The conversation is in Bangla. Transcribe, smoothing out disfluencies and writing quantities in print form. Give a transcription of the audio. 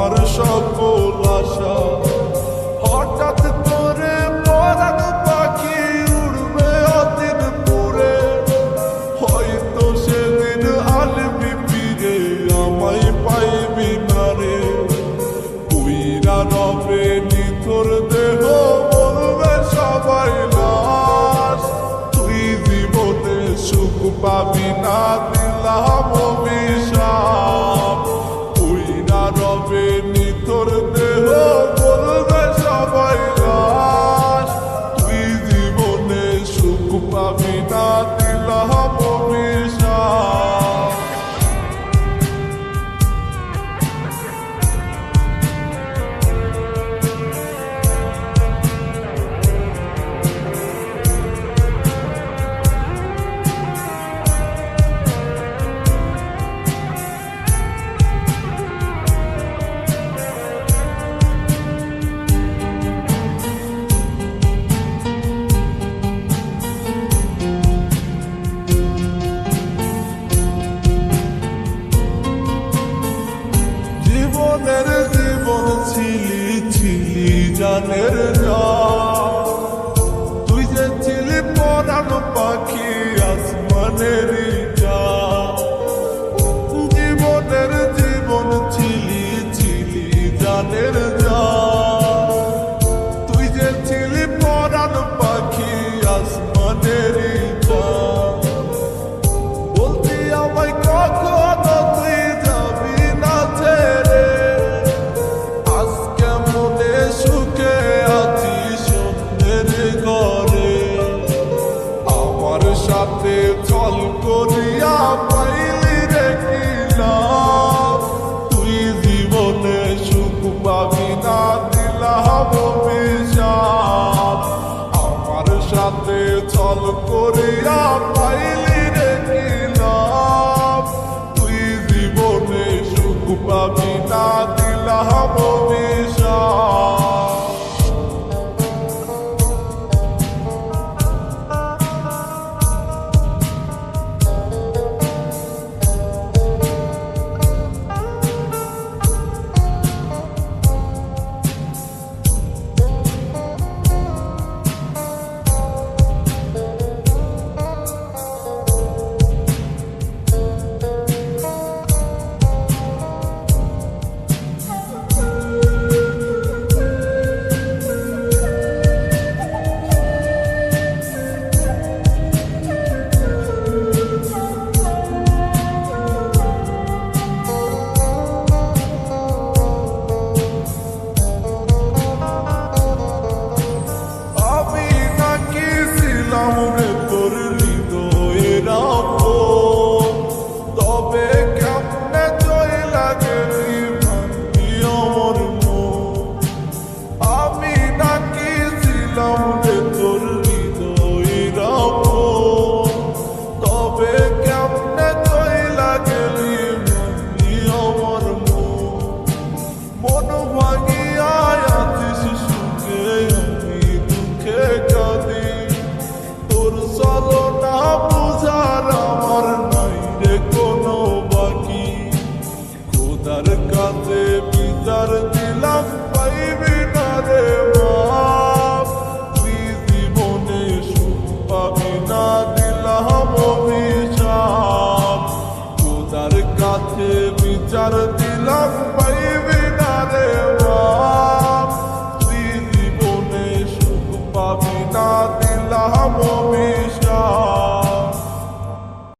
আমার সকল আশা হঠাৎ করে পরাণ পাখি উড়বে অদিন পুরে, হয়তো সেদিন আসবি ফিরে আমায় পাইবি না রে। উইরা রবে নিথর দেহ বলবে সবাই লাশ, তুই জীবনে সুখ পাবি না দিলাম অভিশাপ। উইরা রবে নিথর দেহ বলবে সবাই লাশ, তুই জীবনে সুখ পাবি না দিলাম অভিশাপ। জীবনের জীবন ছিলি ছিলি জানের জান, তুই যে ছিলি পরাণ পাখি আসমানেরই জান। জীবনের জীবন ছিলি ছিলি জানের জান, তুই যে ছিলি পরাণ পাখি আসমানেরই জান। বলতি আমায় কখনো তুই যাবি না ছেড়ে, আজকে মনে সুখে আছি স্বপ্নের ঘরে। আমার সাথে চল করিয়া পাইলি রে কি লাভ, তুই জীবনে সুখ পাবি না দিলাম অভিশাপ। আমার সাথে চল করিয়া পাইলি রে কি লাভ, তুই জীবনে সুখ পাবি না দিলাম অভিশাপ। তোর হৃদয়ের আপন, তবে কেমনে চইলা গেলি ভাঙি আমার মন। আমি নাকি ছিলাম রে তোর হৃদয়ের আপন, তবে কেমনে চইলা গেলি ভাঙি আমার মন। মন ভাঙিয়া আছিস সুখে আমি দুঃখে কাঁদি, তোর চলো না বুঝার আমার নাই রে কোনো বাকি। খোদার কাছে বিচার দিলাম পাইবি না রে মাপ, তুই জীবনে সুখ পাবি না দিলাম অভিশাপ। খোদার কাছে বিচার